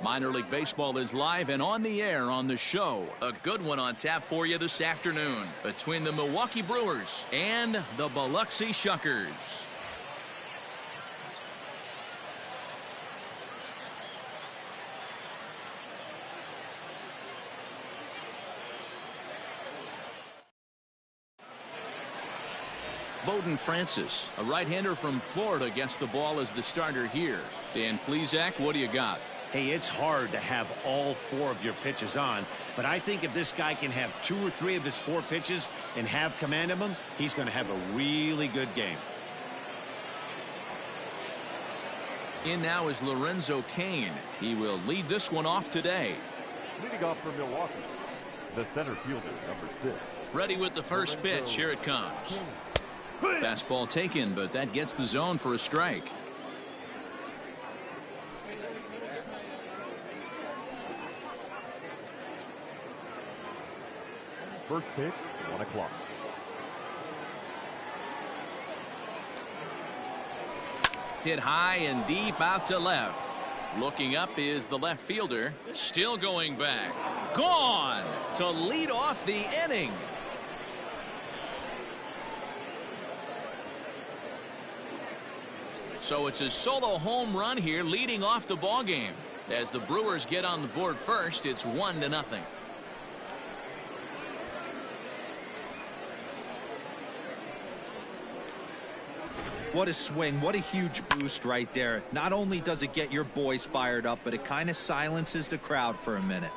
Minor League Baseball is live and on the air on the show. A good one on tap for you this afternoon between the Milwaukee Brewers and the Biloxi Shuckers. Bowden Francis, a right-hander from Florida, gets the ball as the starter here. Dan Plesac, what do you got? Hey, it's hard to have all 4 of your pitches on, but I think if this guy can have 2 or 3 of his 4 pitches and have command of them, he's going to have a really good game. In now is Lorenzo Cain. He will lead this one off today. Leading off for Milwaukee, the center fielder, number 6. Ready with the first pitch. Here it comes. Fastball taken, but that gets the zone for a strike. First pitch, 1 o'clock. Hit high and deep out to left. Looking up is the left fielder. Still going back. Gone to lead off the inning. So it's a solo home run here leading off the ball game. As the Brewers get on the board first, it's 1-0. What a swing. What a huge boost right there. Not only does it get your boys fired up, but it kind of silences the crowd for a minute.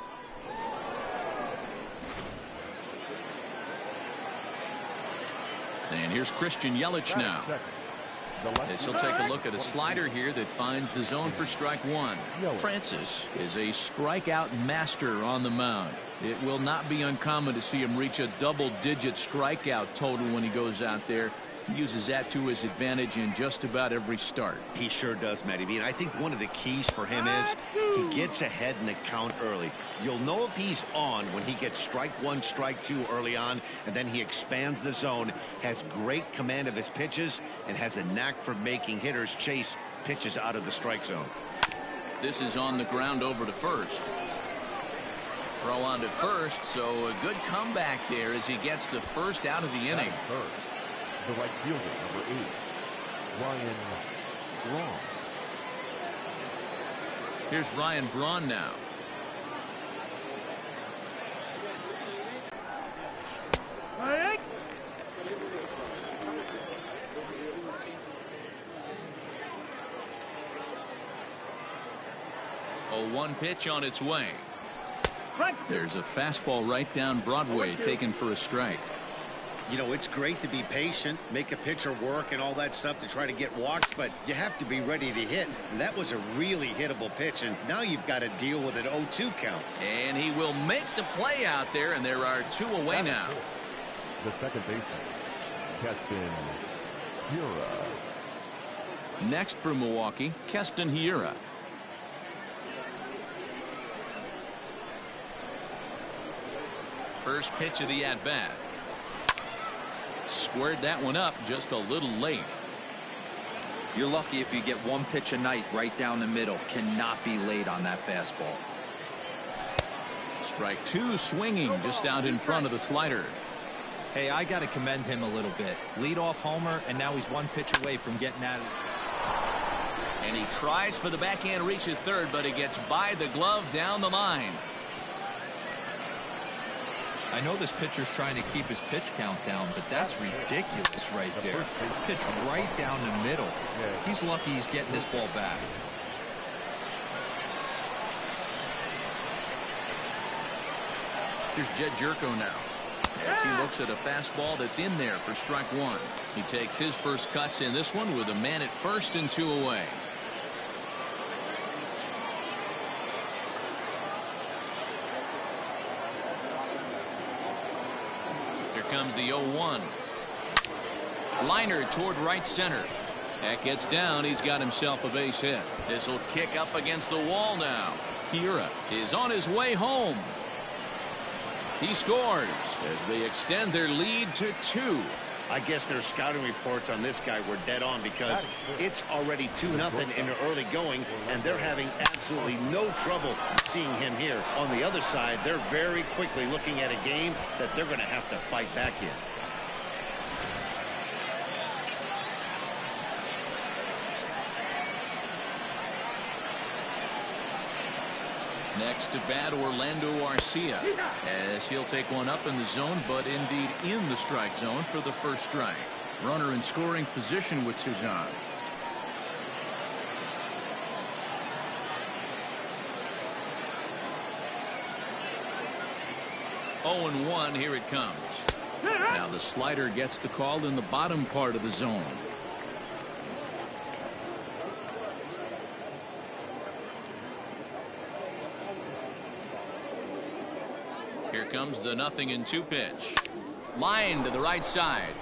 And here's Christian Yelich now. This will take a look at a slider here that finds the zone for strike 1. Francis is a strikeout master on the mound. It will not be uncommon to see him reach a double-digit strikeout total when he goes out there. He uses that to his advantage in just about every start. He sure does, Matty B. And I think one of the keys for him is he gets ahead in the count early. You'll know if he's on when he gets strike 1, strike 2 early on, and then he expands the zone, has great command of his pitches, and has a knack for making hitters chase pitches out of the strike zone. This is on the ground over to first. Throw on to first, so a good comeback there as he gets the first out of the inning. The right fielder, number 8, Ryan Braun. Here's Ryan Braun now. A 1 pitch on its way. There's a fastball right down Broadway taken for a strike. You know, it's great to be patient, make a pitcher work and all that stuff to try to get walks, but you have to be ready to hit. And that was a really hittable pitch, and now you've got to deal with an 0-2 count. And he will make the play out there, and there are 2 away now. The second baseman, Keston Hiura. Next for Milwaukee, Keston Hiura. First pitch of the at-bat. Squared that one up just a little late. You're lucky if you get 1 pitch a night right down the middle. Cannot be late on that fastball. Strike 2 swinging just out in front of the slider. Hey, I got to commend him a little bit. Leadoff homer, and now he's 1 pitch away from getting at it. And he tries for the backhand reach at third, but it gets by the glove down the line. I know this pitcher's trying to keep his pitch count down, but that's ridiculous right there. Pitch right down the middle. He's lucky he's getting this ball back. Here's Jed Jerko now. As he looks at a fastball that's in there for strike 1. He takes his first cuts in this one with a man at first and 2 away. Comes the 0-1. Liner toward right center. That gets down. He's got himself a base hit. This will kick up against the wall now. Hiura is on his way home. He scores as they extend their lead to 2. I guess their scouting reports on this guy were dead on, because it's already 2-0 in the early going, and they're having absolutely no trouble seeing him here. On the other side, they're very quickly looking at a game that they're going to have to fight back in. Next to bat, Orlando Arcia, as he'll take one up in the zone, but indeed in the strike zone for the first strike. Runner in scoring position with two gone. Oh, and 1, here it comes. Now the slider gets the call in the bottom part of the zone. Here comes the 0-2 pitch. Line to the right side.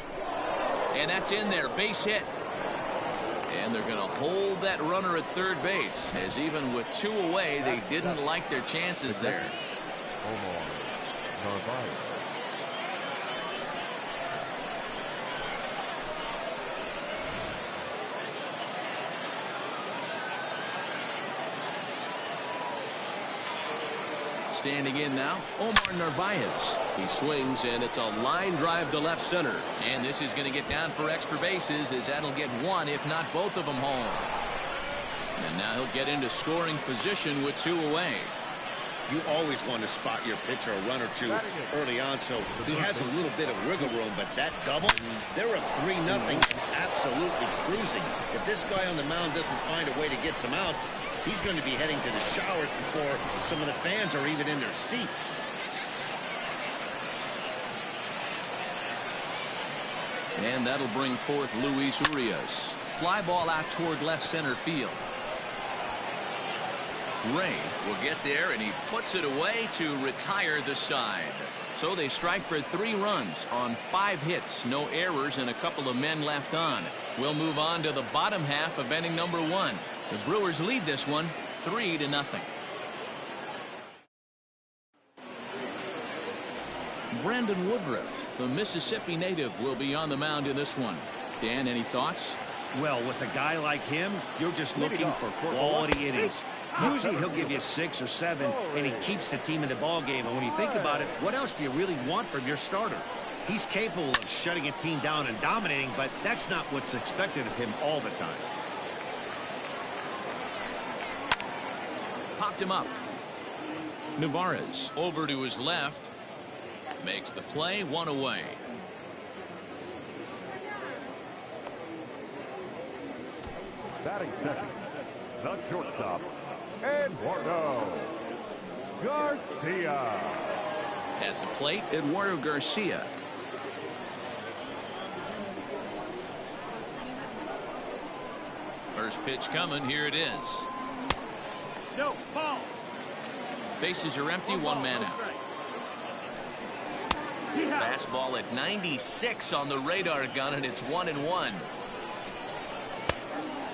And that's in there. Base hit. And they're going to hold that runner at third base, as even with 2 away, they didn't like their chances there. Standing in now, Omar Narvaez. He swings, and it's a line drive to left center. And this is going to get down for extra bases, as that'll get 1, if not both of them, home. And now he'll get into scoring position with 2 away. You always want to spot your pitcher a run or two early on, so he has a little bit of wiggle room. But that double, they're up 3-0 and absolutely cruising. If this guy on the mound doesn't find a way to get some outs, he's going to be heading to the showers before some of the fans are even in their seats. And that'll bring forth Luis Urias. Fly ball out toward left center field. Ray will get there, and he puts it away to retire the side. So they strike for 3 runs on 5 hits, no errors, and a couple of men left on. We'll move on to the bottom half of inning number 1. The Brewers lead this one 3-0. Brandon Woodruff, the Mississippi native, will be on the mound in this one. Dan, any thoughts? Well, with a guy like him, you're just looking for quality innings. Usually he'll give you 6 or 7, and he keeps the team in the ball game. And when you think about it, what else do you really want from your starter? He's capable of shutting a team down and dominating, but that's not what's expected of him all the time. Popped him up. Narvaez over to his left. Makes the play, 1 away. Batting second, the shortstop, Eduardo Garcia. At the plate, Eduardo Garcia. First pitch coming. Here it is. No, ball. Bases are empty. 1 man out. Fastball at 96 on the radar gun, and it's 1-1.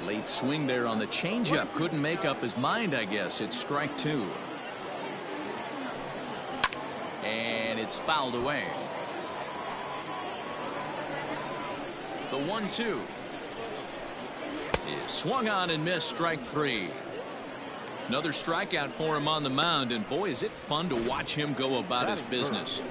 Late swing there on the changeup. Couldn't make up his mind, I guess. It's strike 2. And it's fouled away. The 1-2 is swung on and missed. Strike 3. Another strikeout for him on the mound, and boy, is it fun to watch him go about his business.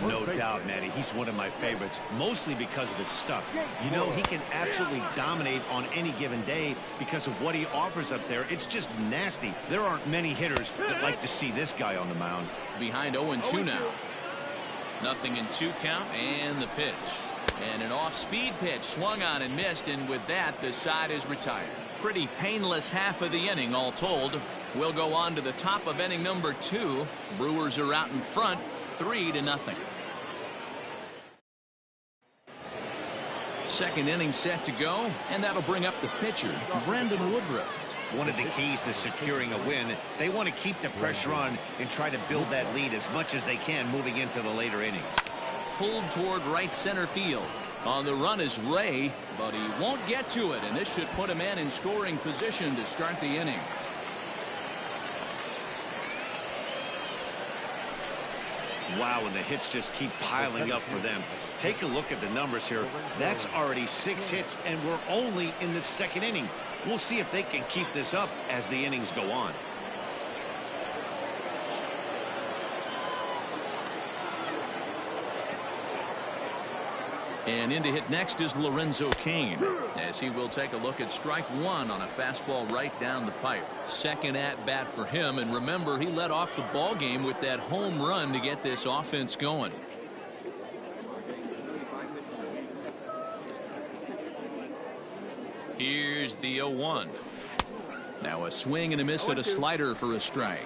No doubt, Manny. He's one of my favorites, mostly because of his stuff. You know, he can absolutely dominate on any given day because of what he offers up there. It's just nasty. There aren't many hitters that like to see this guy on the mound. Behind 0-2 now. 0-2 count, and the pitch. And an off-speed pitch swung on and missed, and with that, the side is retired. Pretty painless half of the inning, all told. We'll go on to the top of inning number 2. Brewers are out in front, 3-0. Second inning set to go, and that'll bring up the pitcher, Brandon Woodruff. One of the keys to securing a win, they want to keep the pressure on and try to build that lead as much as they can moving into the later innings. Pulled toward right center field. On the run is Ray, but he won't get to it, and this should put a man in scoring position to start the inning. Wow, and the hits just keep piling up for them. Take a look at the numbers here. That's already 6 hits, and we're only in the 2nd inning. We'll see if they can keep this up as the innings go on. And in to hit next is Lorenzo Cain, as he will take a look at strike 1 on a fastball right down the pipe. Second at bat for him, and remember, he led off the ball game with that home run to get this offense going. Here's the 0-1. Now a swing and a miss at a slider for a strike.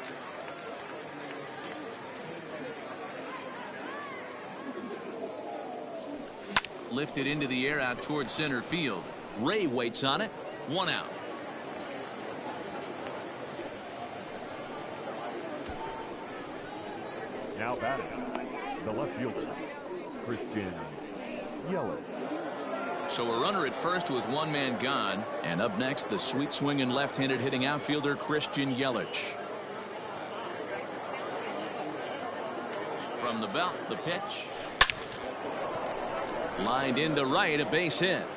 Lifted into the air out towards center field. Ray waits on it. 1 out. Now batting, the left fielder, Christian Yelich. So a runner at first with 1 man gone. And up next, the sweet swinging left-handed hitting outfielder Christian Yelich. From the belt, the pitch. Lined into right, a base hit.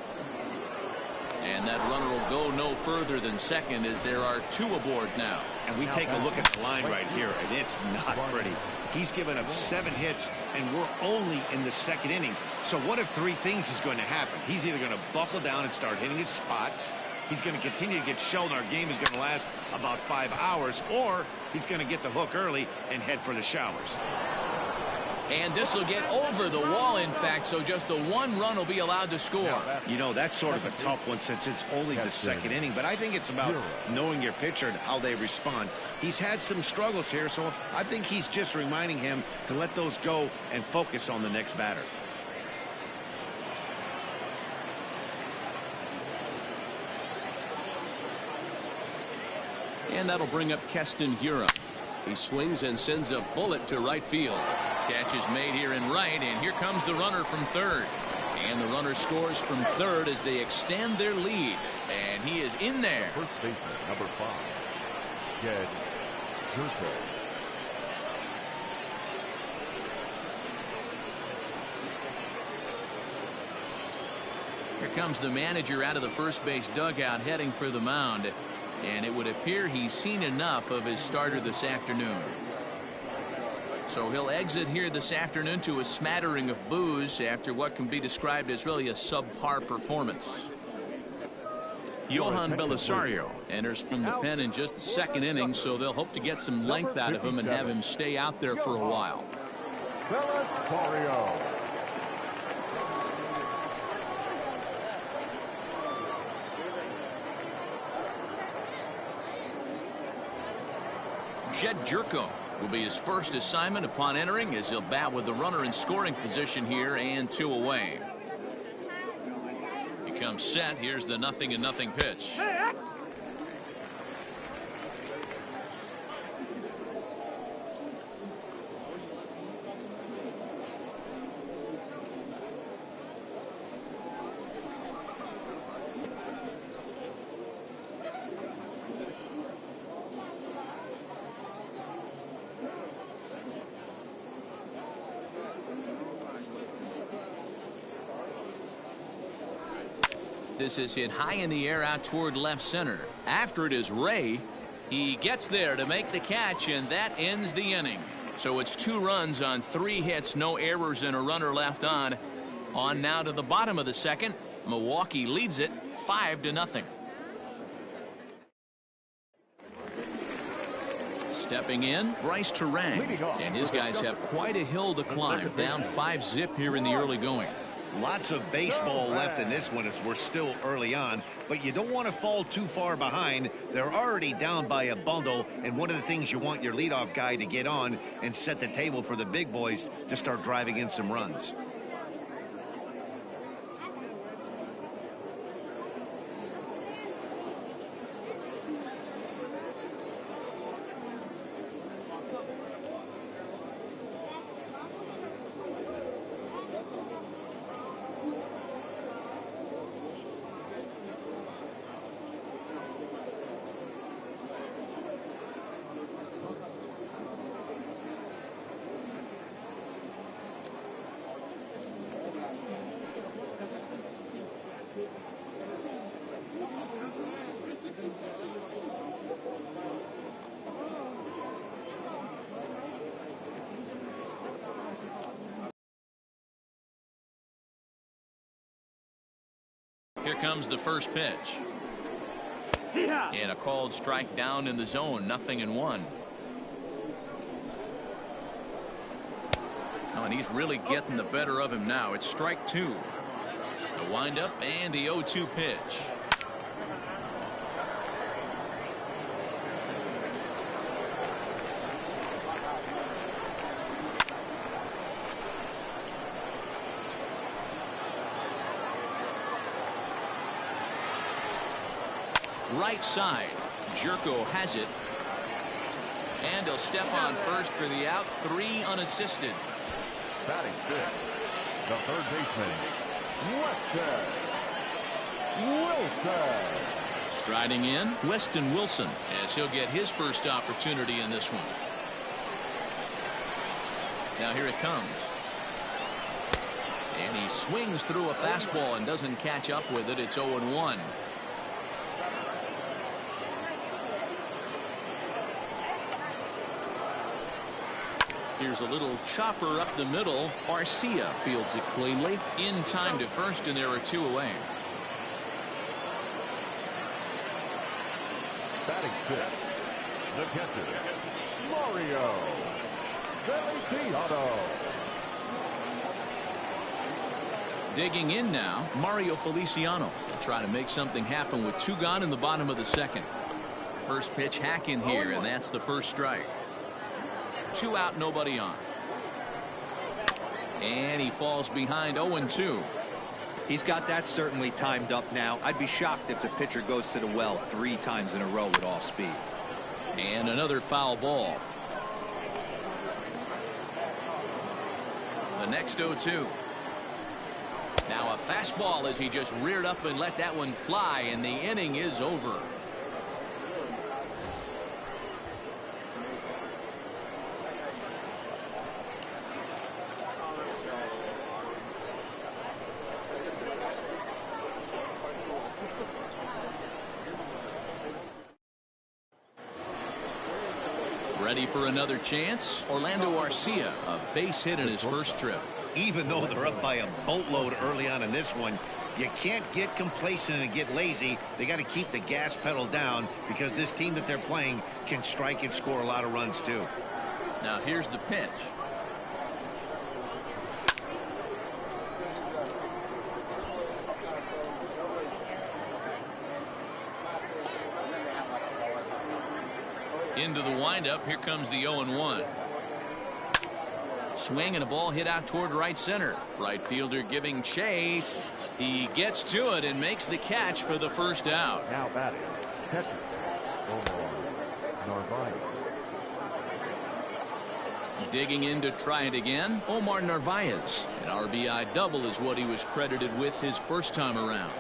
And that runner will go no further than second, as there are 2 aboard now. And we take a look at the line right here, and it's not pretty. He's given up 7 hits, and we're only in the 2nd inning. So what if 3 things is going to happen? He's either going to buckle down and start hitting his spots, he's going to continue to get shelled, and our game is going to last about 5 hours, or he's going to get the hook early and head for the showers. And this will get over the wall, in fact, so just the 1 run will be allowed to score. You know, that's sort of a tough one since it's only the 2nd inning, but I think it's about knowing your pitcher and how they respond. He's had some struggles here, so I think he's just reminding him to let those go and focus on the next batter. And that'll bring up Keston Hiura. He swings and sends a bullet to right field. Catch is made here in right, and here comes the runner from third. And the runner scores from third as they extend their lead. And he is in there. First baseman, number 5, Jed Gurto. Here comes the manager out of the first base dugout heading for the mound. And it would appear he's seen enough of his starter this afternoon. So he'll exit here this afternoon to a smattering of boos after what can be described as really a subpar performance. Johan Belisario enters from the pen in just the 2nd inning, so they'll hope to get some length out of him and have him stay out there for a while. Belisario. Jed Jerko will be his first assignment upon entering, as he'll bat with the runner in scoring position here and 2 away. He comes set. Here's the 0-0 pitch. This is hit high in the air out toward left center. After it is Ray. He gets there to make the catch, and that ends the inning. So it's 2 runs on 3 hits, no errors, and a runner left on. On now to the bottom of the 2nd. Milwaukee leads it 5-0. Stepping in, Bryce Terang, and his guys have quite a hill to climb, down 5-zip here in the early going. Lots of baseball left in this one as we're still early on, but you don't want to fall too far behind. They're already down by a bundle, and one of the things you want your leadoff guy to get on and set the table for the big boys to start driving in some runs. Here comes the first pitch. And a called strike down in the zone. 0-1. Oh, and he's really getting the better of him now. It's strike 2. The windup and the 0-2 pitch. Right side. Jerko has it. And he'll step on first for the out. 3 unassisted. Batting fifth, the third baseman, Wilson. Striding in, Weston Wilson, as he'll get his first opportunity in this one. Now here it comes. And he swings through a fastball and doesn't catch up with it. It's 0-1. Here's a little chopper up the middle. Arcia fields it cleanly. In time to first, and there are 2 away. Batting fifth, the catcher, Mario Feliciano. Digging in now, Mario Feliciano. He'll try to make something happen with 2 gone in the bottom of the second. First pitch hack in here, and that's the first strike. 2 out, nobody on. And he falls behind 0-2. He's got that certainly timed up now. I'd be shocked if the pitcher goes to the well 3 times in a row with off speed. And another foul ball. The next 0-2. Now a fastball as he just reared up and let that one fly, and the inning is over. Ready for another chance. Orlando Arcia, a base hit in his first trip. Even though they're up by a boatload early on in this one, you can't get complacent and get lazy. They got to keep the gas pedal down, because this team that they're playing can strike and score a lot of runs too. Now here's the pitch. Into the windup. Here comes the 0-1. Swing and a ball hit out toward right center. Right fielder giving chase. He gets to it and makes the catch for the first out. Now batting, catcher, Omar Narvaez. Digging in to try it again, Omar Narvaez. An RBI double is what he was credited with his first time around.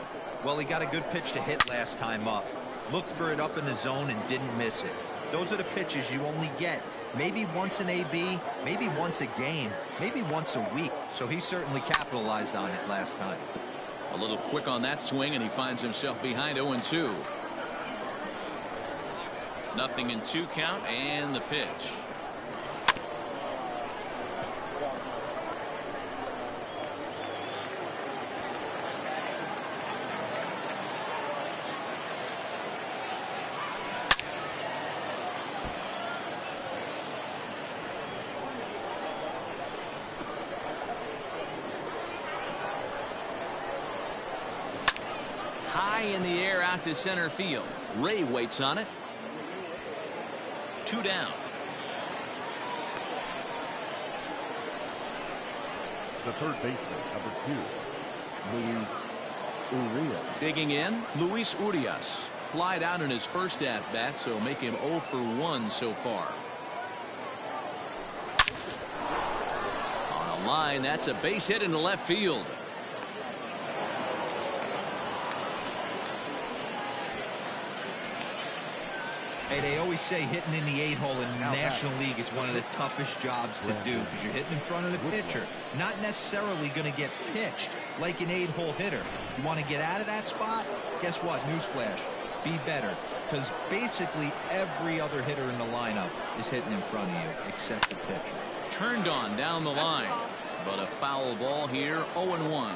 Well, he got a good pitch to hit last time up. Looked for it up in the zone and didn't miss it. Those are the pitches you only get maybe once in AB, maybe once a game, maybe once a week. So he certainly capitalized on it last time. A little quick on that swing, and he finds himself behind 0-2. 0-2 count, and the pitch. High in the air out to center field. Ray waits on it. 2 down. The third baseman, number 2, Luis Urias. Digging in, Luis Urias. Flied out in his first at-bat, so make him 0 for 1 so far. On a line, that's a base hit into left field. Hey, they always say hitting in the 8-hole in the National League is one of the toughest jobs to do, because you're hitting in front of the pitcher, not necessarily going to get pitched like an 8-hole hitter. You want to get out of that spot? Guess what? Newsflash. Be better, because basically every other hitter in the lineup is hitting in front of you except the pitcher. Turned on down the line, but a foul ball here. 0-1.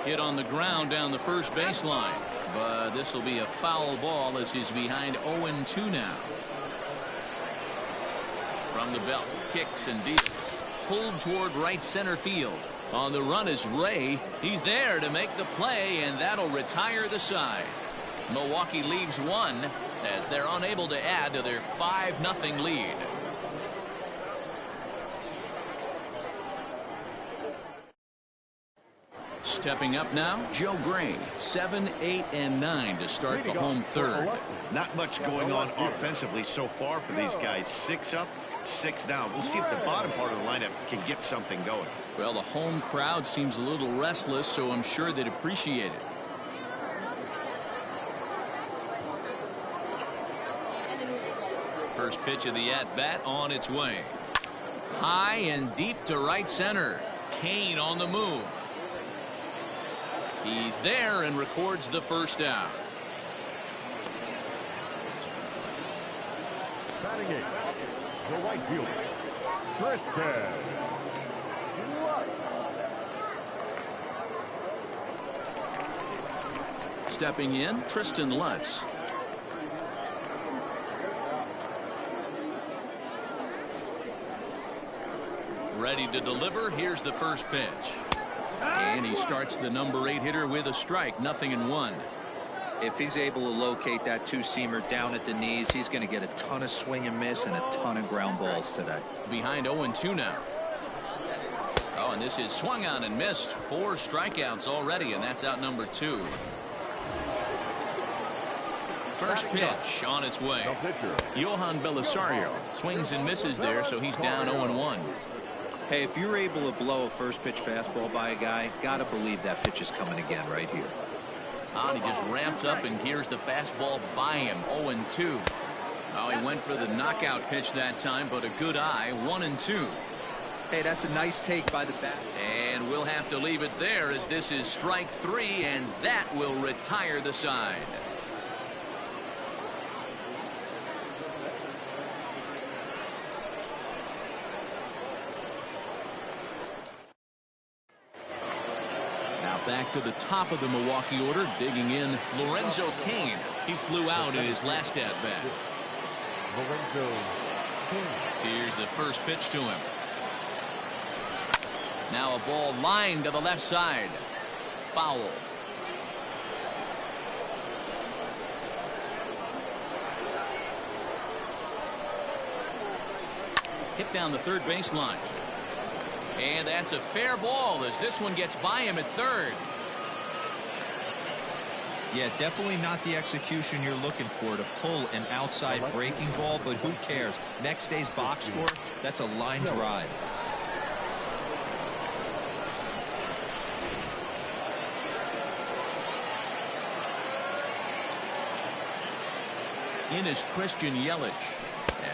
Hit on the ground down the first baseline. But this will be a foul ball as he's behind 0-2 now. From the belt, kicks and deals. Pulled toward right center field. On the run is Ray. He's there to make the play, and that'll retire the side. Milwaukee leaves one as they're unable to add to their 5-0 lead. Stepping up now, Joe Gray, 7, 8, and 9 to start the home third. Not much going on offensively so far for these guys. 6 up, 6 down. We'll see if the bottom part of the lineup can get something going. Well, the home crowd seems a little restless, so I'm sure they'd appreciate it. First pitch of the at-bat on its way. High and deep to right center. Kane on the move. He's there and records the first out. Batting 8, the right fielder, Tristan. Stepping in, Tristan Lutz. Ready to deliver. Here's the first pitch. And he starts the number 8 hitter with a strike. 0-1. If he's able to locate that two-seamer down at the knees, he's going to get a ton of swing and miss and a ton of ground balls today. Behind 0-2 now. Oh, and this is swung on and missed. 4 strikeouts already, and that's out number 2. First pitch on its way. Johan Belisario swings and misses there, so he's down 0-1. Hey, if you're able to blow a first pitch fastball by a guy, gotta believe that pitch is coming again right here. And he just ramps up and gears the fastball by him. 0-2. Oh, he went for the knockout pitch that time, but a good eye. 1-2. Hey, that's a nice take by the bat. And we'll have to leave it there as this is strike 3, and that will retire the side. Back to the top of the Milwaukee order, digging in Lorenzo Cain. He flew out in his last at-bat. Here's the first pitch to him. Now a ball lined to the left side. Foul. Hit down the third baseline. And that's a fair ball as this one gets by him at third. Yeah, definitely not the execution you're looking for to pull an outside breaking ball, but who cares? Next day's box score, that's a line drive. In is Christian Yelich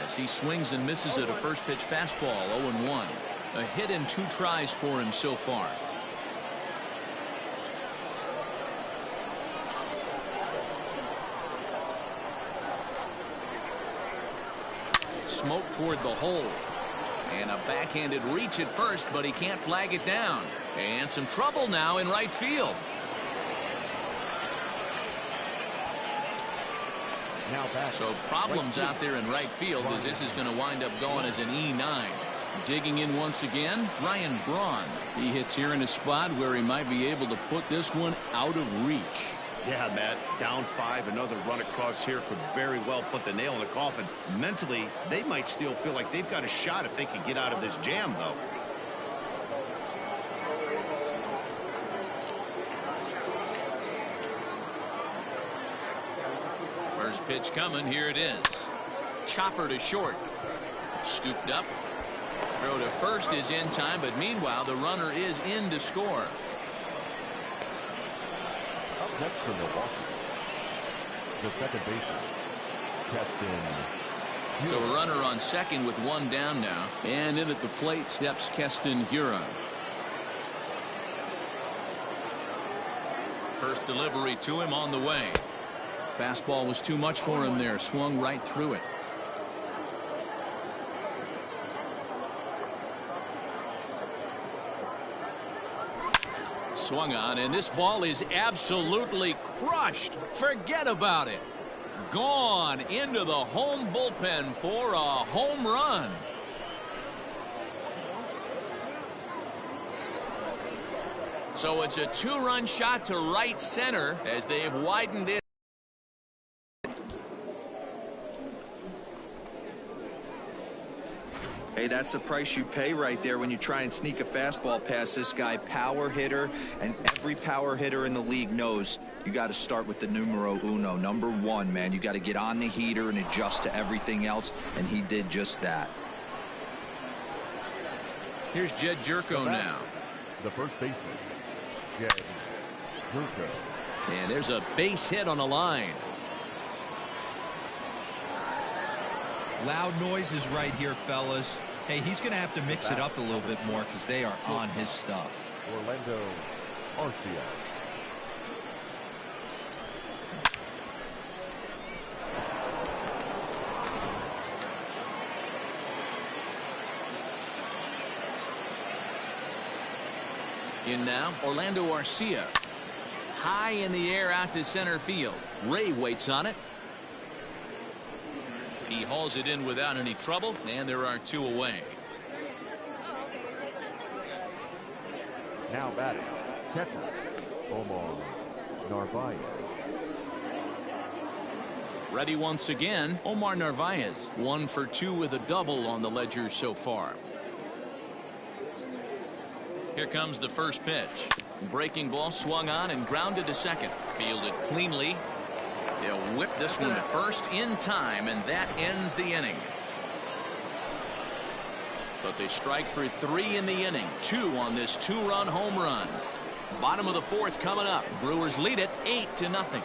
as he swings and misses at a first pitch fastball. 0-1. A hit and 2 tries for him so far. Smoke toward the hole. And a backhanded reach at first, but he can't flag it down. And some trouble now in right field. So problems out there in right field as this is going to wind up going as an E9. Digging in once again, Ryan Braun. He hits here in a spot where he might be able to put this one out of reach. Yeah, Matt, down 5, another run across here could very well put the nail in the coffin. Mentally, they might still feel like they've got a shot if they can get out of this jam, though. First pitch coming. Here it is. Chopper to short. Scooped up. Throw to first is in time, but meanwhile the runner is in to score. Up next for Milwaukee, the second baseman, Keston. So a runner on second with 1 down now, and in at the plate steps Keston Hiura. First delivery to him on the way. Fastball was too much for him there. Swung right through it. swung on, and this ball is absolutely crushed. Forget about it. Gone into the home bullpen for a home run. So it's a two-run shot to right center as they have widened it. Hey, that's the price you pay right there when you try and sneak a fastball past this guy. Power hitter, and every power hitter in the league knows you got to start with the numero uno, number one, man. You got to get on the heater and adjust to everything else, and he did just that. Here's Jed Jerko now. The first baseman, Jed Jerko. And there's a base hit on the line. Loud noises right here, fellas. Hey, he's going to have to mix it up a little bit more because they are on his stuff. Orlando Arcia. In now, Orlando Arcia. High in the air out to center field. Ray waits on it. He hauls it in without any trouble, and there are two away. Now batting, catcher, Omar Narvaez. Ready once again, Omar Narvaez. 1 for 2 with a double on the ledger so far. Here comes the first pitch. Breaking ball swung on and grounded to second. Fielded cleanly. They'll whip this one to first in time, and that ends the inning. But they strike for 3 in the inning. 2 on this 2-run home run. Bottom of the 4th coming up. Brewers lead it 8-0.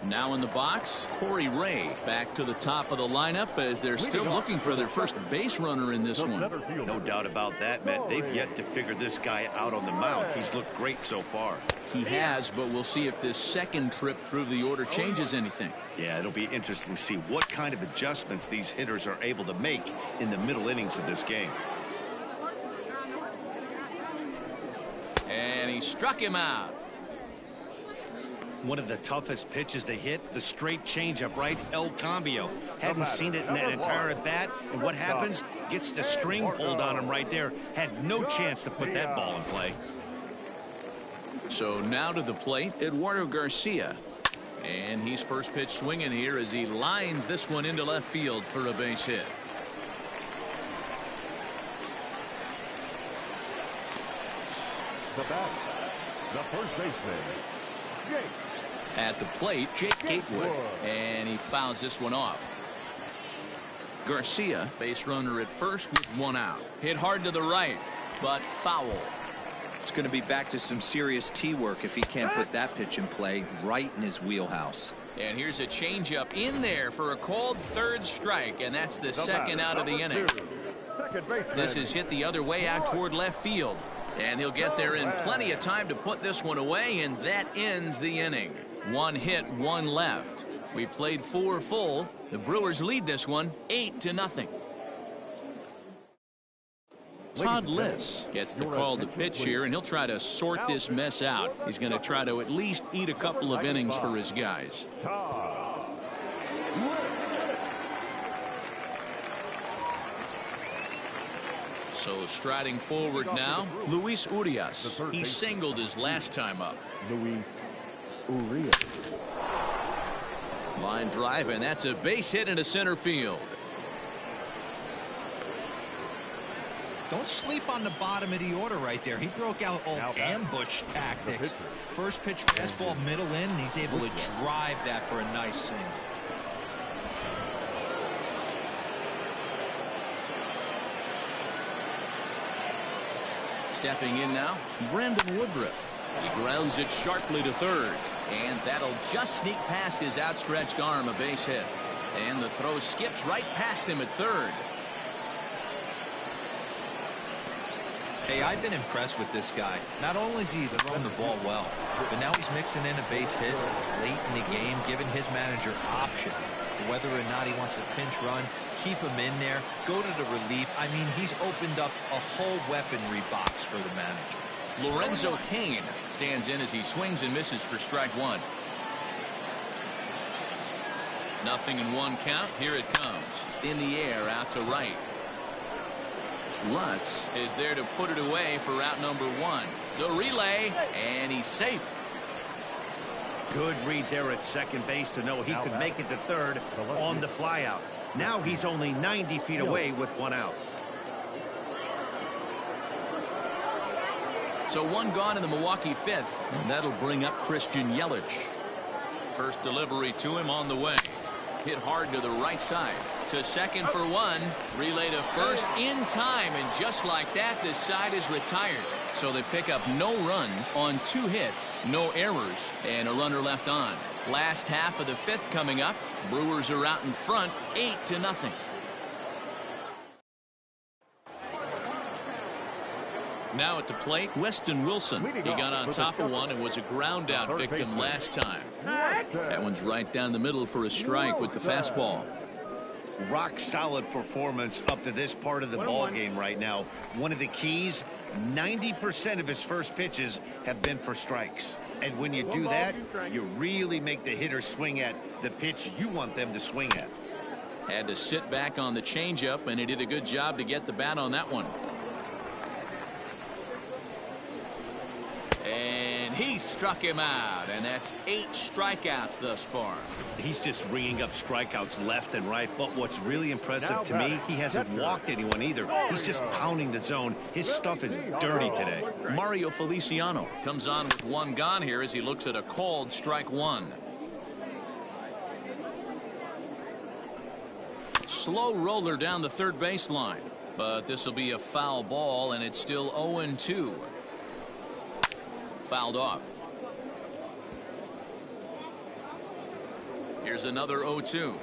Now in the box, Corey Ray back to the top of the lineup as they're still looking for their first base runner in this one. No doubt about that, Matt. They've yet to figure this guy out on the mound. He's looked great so far. He has, but we'll see if this second trip through the order changes anything. Yeah, it'll be interesting to see what kind of adjustments these hitters are able to make in the middle innings of this game. And he struck him out. One of the toughest pitches to hit, the straight changeup, right? El Cambio. Hadn't seen it in that entire at bat, and what happens? Gets the string pulled on him right there. Had no chance to put that ball in play. So now to the plate, Eduardo Garcia. And he's first pitch swinging here as he lines this one into left field for a base hit. The bat, the first baseman, Jake. At the plate, Jake Gatewood. And he fouls this one off. Garcia, base runner at first with 1 out. Hit hard to the right, but foul. It's going to be back to some serious tee work if he can't put that pitch in play right in his wheelhouse. And here's a changeup in there for a called 3rd strike, and that's the second out of the inning. This is hit the other way out toward left field. And he'll get there in plenty of time to put this one away, and that ends the inning. 1 hit, 1 left. We played 4 full. The Brewers lead this one 8-0. Todd Liss gets the call to pitch here, and he'll try to sort this mess out. He's going to try to at least eat a couple of innings for his guys. So striding forward now, Luis Urias. He singled his last time up. Luis Urias. Line drive, and that's a base hit into center field. Don't sleep on the bottom of the order right there. He broke out all ambush tactics. First pitch fastball middle in, and he's able to drive that for a nice single. Stepping in now, Brandon Woodruff. He grounds it sharply to third, and that'll just sneak past his outstretched arm, a base hit. And the throw skips right past him at third. Hey, I've been impressed with this guy. Not only is he throwing the ball well, but now he's mixing in a base hit late in the game, giving his manager options. Whether or not he wants to pinch run, keep him in there, go to the relief. I mean, he's opened up a whole weaponry box for the manager. Lorenzo Cain stands in as he swings and misses for strike one. Nothing in one count. Here it comes. In the air, out to right. Lutz is there to put it away for out number one. The relay, and he's safe. Good read there at second base to know he could make it to third on the flyout. Now he's only 90 feet away with one out. So one gone in the Milwaukee fifth, and that'll bring up Christian Yelich. First delivery to him on the way. Hit hard to the right side. To second for one. Relay to first in time, and just like that, this side is retired. So they pick up no runs on 2 hits, no errors, and a runner left on. Last half of the fifth coming up. Brewers are out in front, 8-0. Now at the plate, Weston Wilson. He got on top of one and was a ground out victim last time. That one's right down the middle for a strike with the fastball. Rock solid performance up to this part of the ball game right now. One of the keys, 90% of his first pitches have been for strikes. And when you do that, you really make the hitter swing at the pitch you want them to swing at. Had to sit back on the changeup, and he did a good job to get the bat on that one. And he struck him out, and that's 8 strikeouts thus far. He's just ringing up strikeouts left and right, but what's really impressive to me, he hasn't walked anyone either. He's just pounding the zone. His stuff is dirty today. Mario Feliciano comes on with one gone here as he looks at a called strike one. Slow roller down the third baseline, but this will be a foul ball, and it's still 0-2. Fouled off. Here's another 0-2.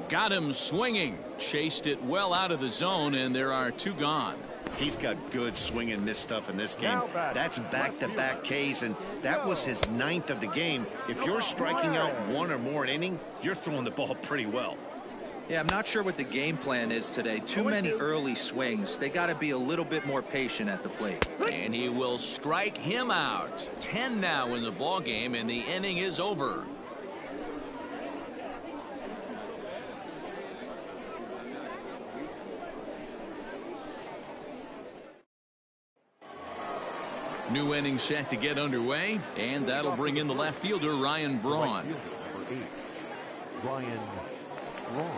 Got him swinging. Chased it well out of the zone, and there are 2 gone. He's got good swing and miss stuff in this game. That's back-to-back Ks, and that was his 9th of the game. If you're striking out 1 or more an inning, you're throwing the ball pretty well. Yeah, I'm not sure what the game plan is today. Too many early swings. They got to be a little bit more patient at the plate. And he will strike him out. 10 now in the ball game, and the inning is over. New inning set to get underway, and that'll bring in the left fielder, Ryan Braun. Number 8, Ryan Braun.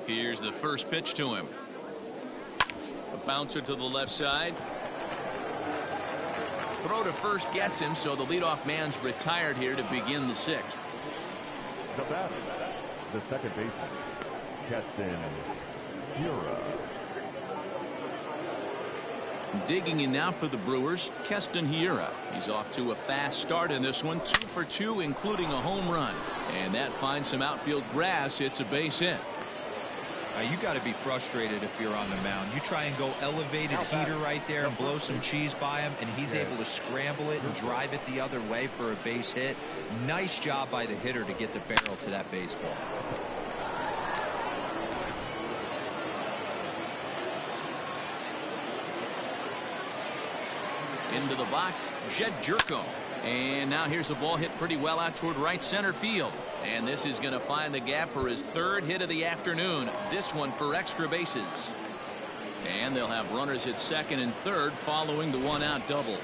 Here's the first pitch to him. A bouncer to the left side. Throw to first gets him, so the leadoff man's retired here to begin the 6th. The batter, the second baseman, Keston Hiura. Digging in now for the Brewers, Keston Hiura. He's off to a fast start in this one, 2 for 2, including a home run. And that finds some outfield grass. It's a base hit. You got to be frustrated if you're on the mound. You try and go elevated heater right there and blow some cheese by him, and he's able to scramble it and drive it the other way for a base hit. Nice job by the hitter to get the barrel to that baseball. Into the box, Jed Jerko. And now here's a ball hit pretty well out toward right center field. And this is going to find the gap for his 3rd hit of the afternoon. This one for extra bases. And they'll have runners at second and third following the 1-out double.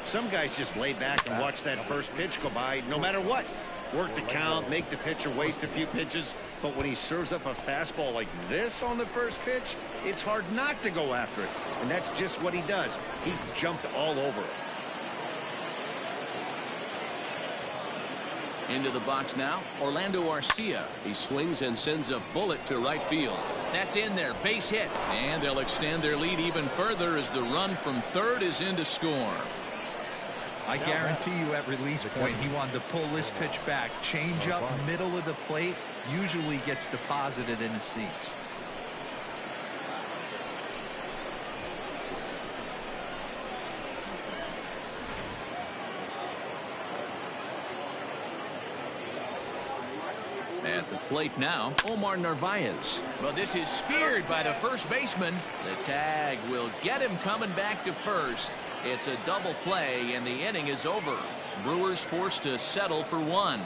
Some guys just lay back and watch that first pitch go by no matter what. Work the count, make the pitcher waste a few pitches. But when he serves up a fastball like this on the first pitch, it's hard not to go after it. And that's just what he does. He jumped all over it. Into the box now, Orlando Arcia. He swings and sends a bullet to right field. That's in there, base hit. And they'll extend their lead even further as the run from third is in to score. I guarantee you at release point he wanted to pull this pitch back. Change up middle of the plate usually gets deposited in the seats. At the plate now, Omar Narvaez. But this is speared by the first baseman. The tag will get him coming back to first. It's a double play, and the inning is over. Brewers forced to settle for one.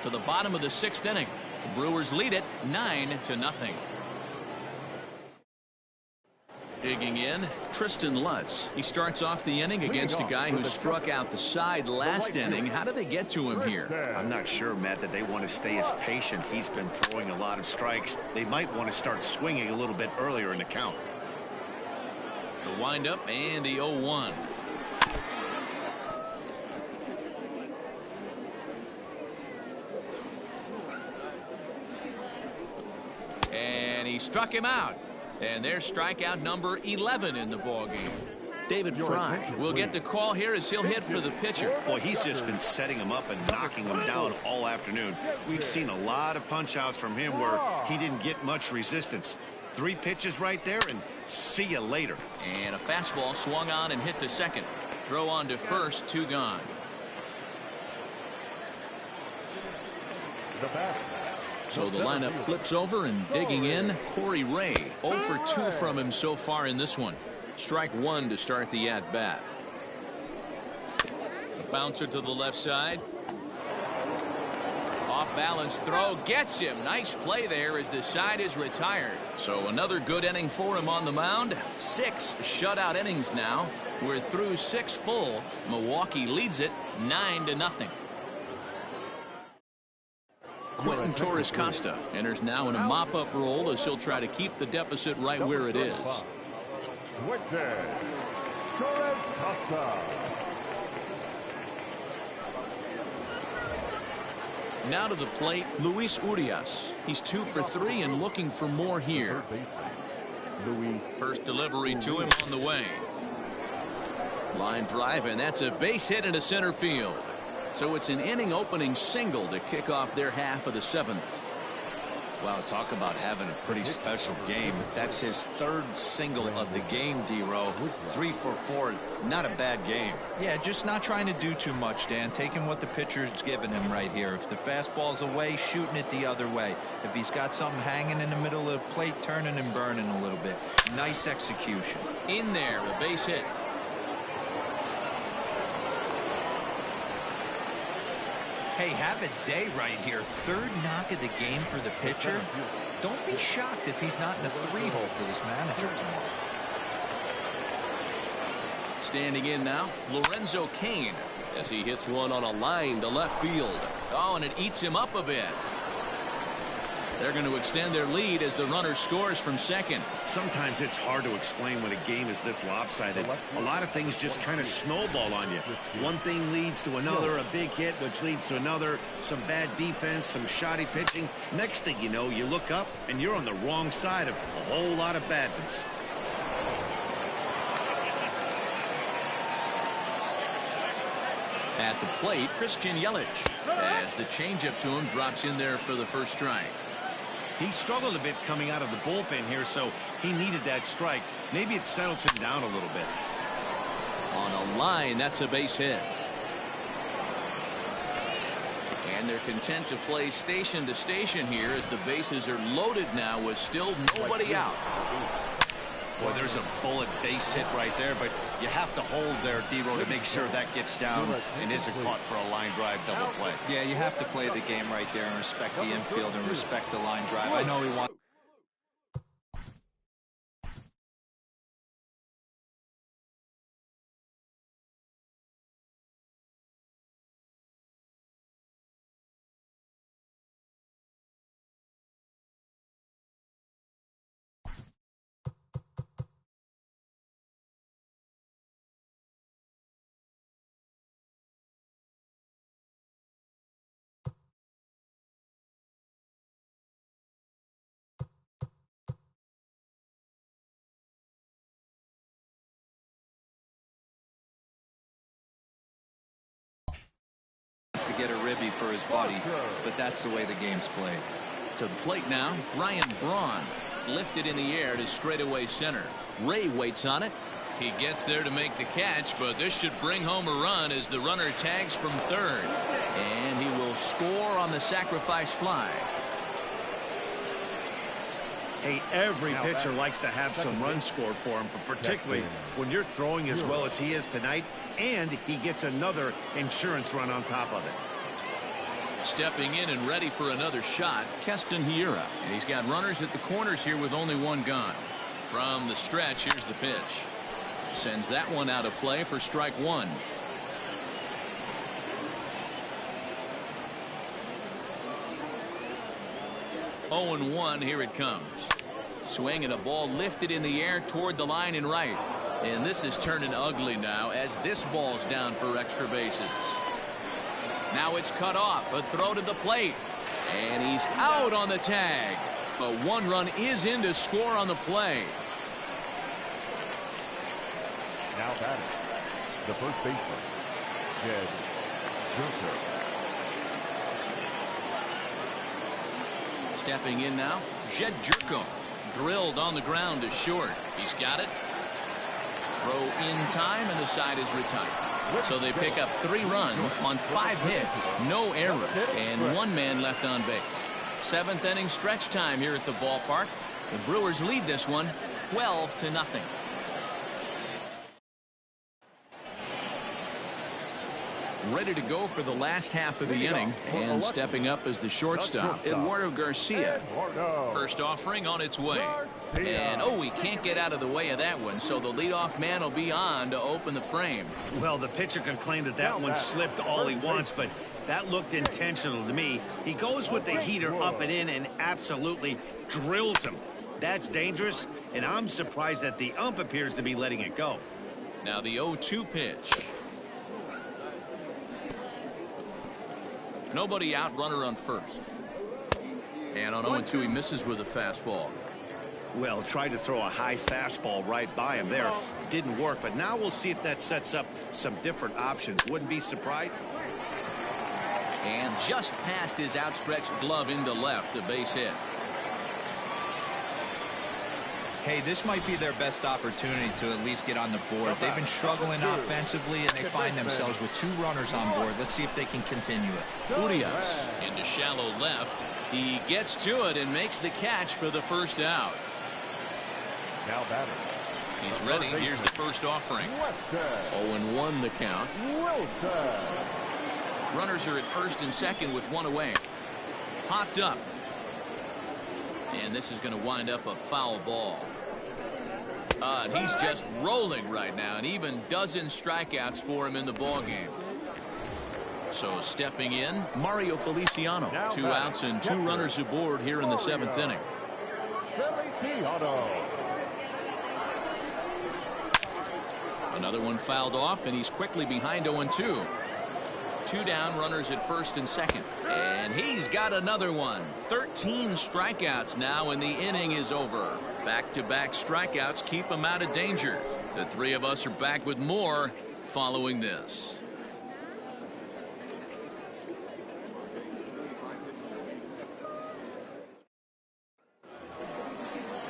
To the bottom of the 6th inning. The Brewers lead it 9-0. Digging in, Tristan Lutz. He starts off the inning against a guy who struck out the side last inning. How did they get to him here? I'm not sure, Matt, that they want to stay as patient. He's been throwing a lot of strikes. They might want to start swinging a little bit earlier in the count. The windup and the 0-1. And he struck him out. And there's strikeout number 11 in the ballgame. David Fry will get the call here as he'll hit for the pitcher. Boy, he's just been setting him up and knocking him down all afternoon. We've seen a lot of punch-outs from him where he didn't get much resistance. 3 pitches right there, and see you later. And a fastball swung on and hit to second. Throw on to first, 2 gone. So the lineup flips over, and digging in, Corey Ray. 0 for 2 from him so far in this one. Strike 1 to start the at-bat. A bouncer to the left side. Off-balance throw gets him. Nice play there as the side is retired. So another good inning for him on the mound. 6 shutout innings now. We're through 6 full. Milwaukee leads it 9-0. Quentin Torres-Costa enters now in a mop-up role as he'll try to keep the deficit right where it is. Now to the plate, Luis Urias. He's 2 for 3 and looking for more here. First delivery to him on the way. Line drive, and that's a base hit into center field. So it's an inning opening single to kick off their half of the 7th. Wow, talk about having a pretty special game. That's his 3rd single of the game, D-Row. 3 for 4. Not a bad game. Yeah, just not trying to do too much, Dan. Taking what the pitcher's giving him right here. If the fastball's away, shooting it the other way. If he's got something hanging in the middle of the plate, turning and burning a little bit. Nice execution. In there, a base hit. Hey, have a day right here. 3rd knock of the game for the pitcher. Don't be shocked if he's not in a 3-hole for this manager tomorrow. Standing in now, Lorenzo Cain as he hits one on a line to left field. Oh, and it eats him up a bit. They're going to extend their lead as the runner scores from second. Sometimes it's hard to explain when a game is this lopsided. A lot of things just kind of snowball on you. One thing leads to another, a big hit, which leads to another, some bad defense, some shoddy pitching. Next thing you know, you look up and you're on the wrong side of a whole lot of badness. At the plate, Christian Yelich as the changeup to him drops in there for the first strike. He struggled a bit coming out of the bullpen here, so he needed that strike. Maybe it settles him down a little bit. On a line, that's a base hit. And they're content to play station to station here as the bases are loaded now with still nobody out. Boy, there's a bullet base hit right there, but you have to hold there, D-Row, to make sure that gets down and isn't caught for a line drive double play. Yeah, you have to play the game right there and respect the infield and respect the line drive. I know he wants get a ribby for his buddy, but that's the way the game's played. To the plate now, Ryan Braun. Lifted in the air to straightaway center. Ray waits on it. He gets there to make the catch, but this should bring home a run as the runner tags from third. And he will score on the sacrifice fly. Hey, every pitcher likes to have some runs scored for him, but particularly when you're throwing as well as he is tonight, and he gets another insurance run on top of it. Stepping in and ready for another shot, Keston Hiura. And he's got runners at the corners here with only one gone. From the stretch, here's the pitch. Sends that one out of play for strike one. Oh and 1, here it comes. Swing and a ball lifted in the air toward the line and right. And this is turning ugly now as this ball's down for extra bases. Now it's cut off. A throw to the plate. And he's out on the tag. But one run is in to score on the play. Now batting, the first baseman, Jed Gurker. Stepping in now, Jed Jerko. Drilled on the ground to short. He's got it. Throw in time, and the side is retired. So they pick up 3 runs on 5 hits, no errors, and 1 man left on base. 7th inning stretch time here at the ballpark. The Brewers lead this one 12-0. Ready to go for the last half of the inning, and stepping up as the shortstop, Eduardo Garcia. First offering on its way. And he can't get out of the way of that one, so the leadoff man will be on to open the frame. Well, the pitcher can claim that that one slipped all he wants, but that looked intentional to me. He goes with the heater up and in and absolutely drills him. That's dangerous, and I'm surprised that the ump appears to be letting it go. Now the 0-2 pitch. Nobody out, runner on first. And on 0-2 he misses with a fastball. Well, tried to throw a high fastball right by him there. Didn't work, but now we'll see if that sets up some different options. Wouldn't be surprised. And just past his outstretched glove into left, a base hit. Hey, this might be their best opportunity to at least get on the board. They've been struggling offensively, and they find themselves with 2 runners on board. Let's see if they can continue it. Urias into shallow left. He gets to it and makes the catch for the first out. Now batting. He's ready. Here's the first offering. 0-1 the count. Runners are at first and second with 1 away. Popped up. And this is going to wind up a foul ball. And he's just rolling right now, and even dozen strikeouts for him in the ball game. So stepping in, Mario Feliciano. 2 outs and 2 runners aboard here in the 7th inning. Another one fouled off, and he's quickly behind 0-2. 2 down, runners at first and second. And he's got another one. 13 strikeouts now, and the inning is over. Back-to-back strikeouts keep him out of danger. The 3 of us are back with more following this.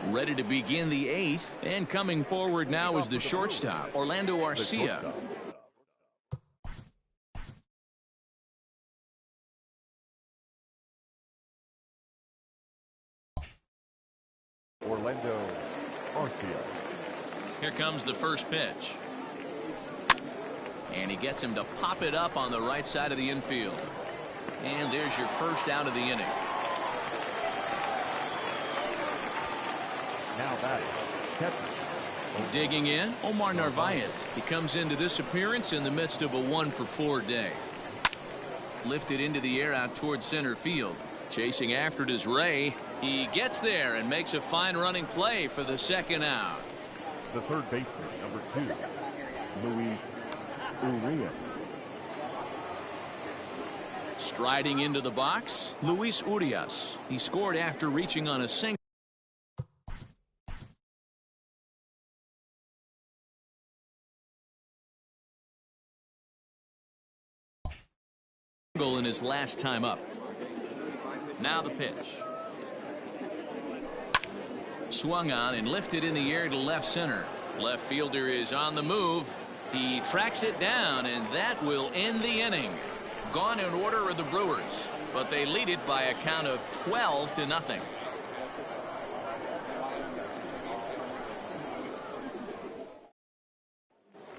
Ready to begin the 8th, and coming forward now is the shortstop, Orlando Arcia. Orlando Arcia. Here comes the first pitch. And he gets him to pop it up on the right side of the infield. And there's your first out of the inning. Now batting. Digging in, Omar Narvaez. He comes into this appearance in the midst of a 1-for-4 day. Lifted into the air out towards center field. Chasing after it is Ray. He gets there and makes a fine running play for the second out. The third baseman, number 2, Luis Urias. Striding into the box, Luis Urias. He scored after reaching on a single. In his last time up. Now the pitch. Swung on and lifted in the air to left center. Left fielder is on the move. He tracks it down, and that will end the inning. Gone in order are the Brewers, but they lead it by a count of 12-0.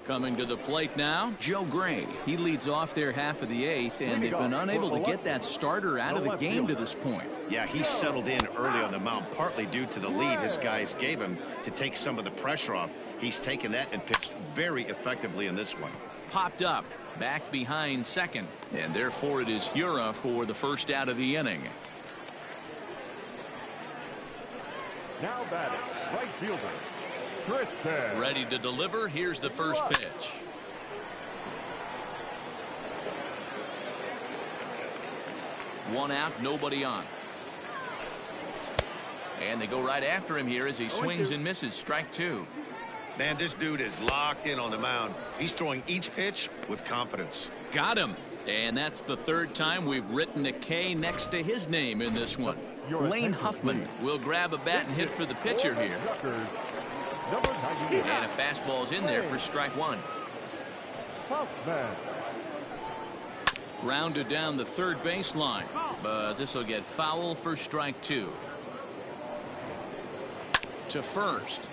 Coming to the plate now, Joe Gray. He leads off their half of the eighth, and they've been unable to get that starter out of the game to this point. Yeah, he settled in early on the mound, partly due to the lead his guys gave him to take some of the pressure off. He's taken that and pitched very effectively in this one. Popped up, back behind second, and therefore it is Hura for the first out of the inning. Now batting, right fielder. Ready to deliver. Here's the first pitch. One out, nobody on. And they go right after him here as he swings and misses. Strike two. Man, this dude is locked in on the mound. He's throwing each pitch with confidence. Got him. And that's the third time we've written a K next to his name in this one. Lane Huffman will grab a bat and hit for the pitcher here. And a fastball's in there for strike one. Grounded down the third baseline, but this will get foul for strike two. To first.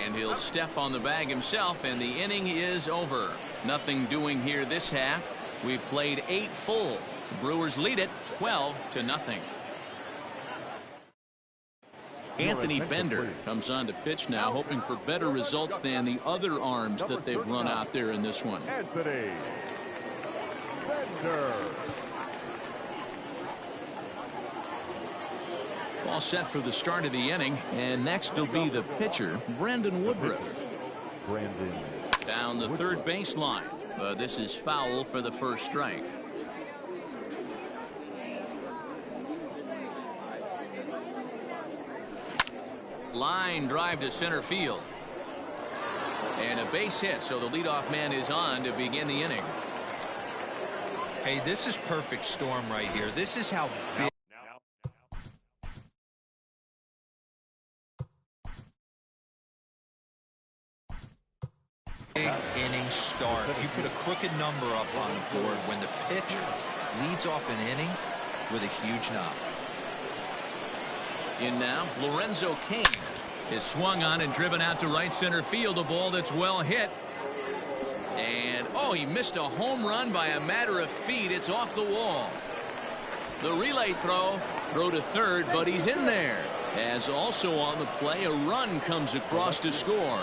And he'll step on the bag himself, and the inning is over. Nothing doing here this half. We've played 8 full. The Brewers lead it 12-0. Anthony Bender comes on to pitch now, hoping for better results than the other arms that they've run out there in this one. Anthony Bender. All set for the start of the inning, and next will be the pitcher, Brandon Woodruff. Down the third baseline, but this is foul for the first strike. Line drive to center field. And a base hit, so the leadoff man is on to begin the inning. Hey, this is perfect storm right here. This is how big innings start. You put a crooked number up on the board when the pitcher leads off an inning with a huge knock. In now, Lorenzo Cain is swung on and driven out to right center field. A ball that's well hit. And, oh, he missed a home run by a matter of feet. It's off the wall. The relay throw to third, but he's in there. As also on the play, a run comes across to score.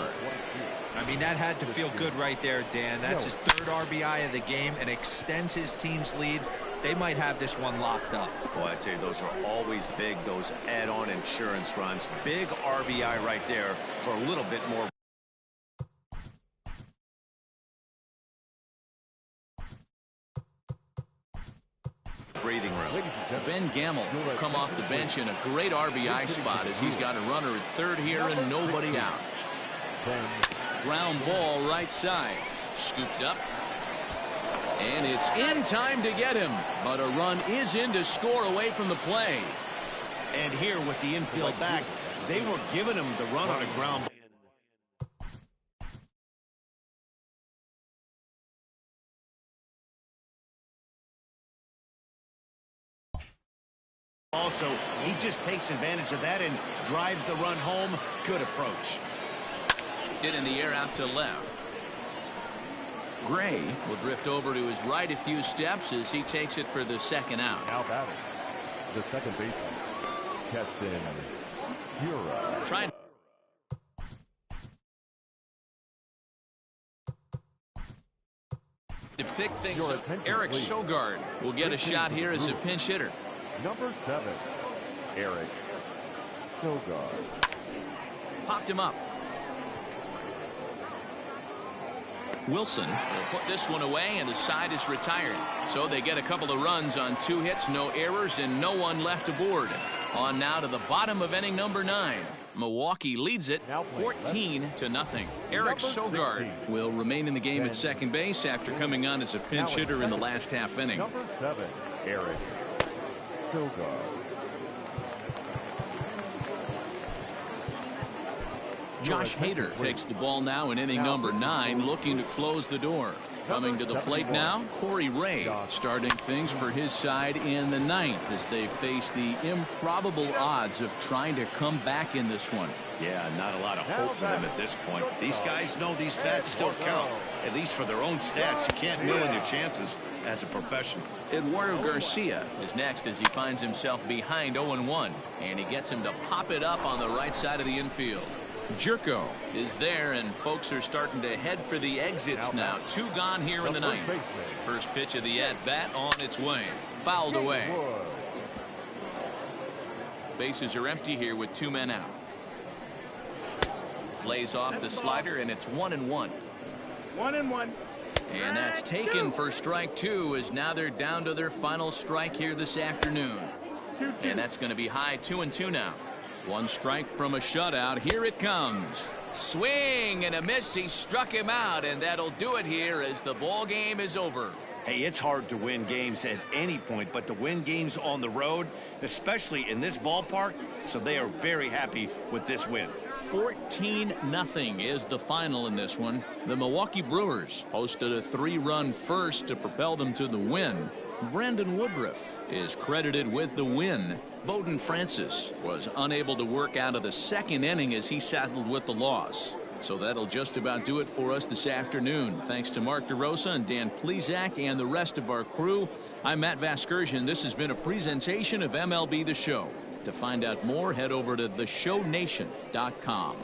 I mean, that had to feel good right there, Dan. That's his third RBI of the game and extends his team's lead. They might have this one locked up. Boy, I'd say those are always big, those add-on insurance runs. Big RBI right there for a little bit more breathing room. Ben Gamble will come off the bench in a great RBI spot as he's got a runner at third here and nobody out. Ground ball right side. Scooped up. And it's in time to get him. But a run is in to score away from the play. And here with the infield back, they were giving him the run on a ground ball. Also, he just takes advantage of that and drives the run home. Good approach. Hit in the air out to left. Gray will drift over to his right a few steps as he takes it for the second out. Now batting, the second baseman, Captain Hura. Trying to pick things up. Eric Sogard will get a shot here as a pinch hitter. Number 7, Eric Sogard. Popped him up. Wilson will put this one away, and the side is retired. So they get a couple of runs on 2 hits, no errors, and no one left aboard. On now to the bottom of inning number 9. Milwaukee leads it 14-0. Eric Sogard will remain in the game at second base after coming on as a pinch hitter in the last half inning. Number 7, Eric Sogard. Josh Hader takes the ball now in inning number 9, looking to close the door. Coming to the plate now, Corey Ray starting things for his side in the 9th as they face the improbable odds of trying to come back in this one. Yeah, not a lot of hope for them at this point. These guys know these bats still count, at least for their own stats. You can't mill in your chances as a professional. Eduardo Garcia is next as he finds himself behind 0-1, and he gets him to pop it up on the right side of the infield. Jerko is there, and folks are starting to head for the exits now. 2 gone here in the 9th. First pitch of the at-bat on its way. Fouled away. Bases are empty here with 2 men out. Lays off the slider, and it's 1-1. 1-1. And that's taken for strike 2, as now they're down to their final strike here this afternoon. And that's going to be high 2-2 now. 1 strike from a shutout. Here it comes. Swing and a miss. He struck him out, and that'll do it here as the ball game is over. Hey, it's hard to win games at any point, but to win games on the road, especially in this ballpark, so they are very happy with this win. 14-0 is the final in this one. The Milwaukee Brewers posted a 3-run first to propel them to the win. Brandon Woodruff is credited with the win. Bowden Francis was unable to work out of the 2nd inning as he saddled with the loss. So that'll just about do it for us this afternoon. Thanks to Mark DeRosa and Dan Plesac and the rest of our crew. I'm Matt Vasgersian. This has been a presentation of MLB The Show. To find out more, head over to theshownation.com.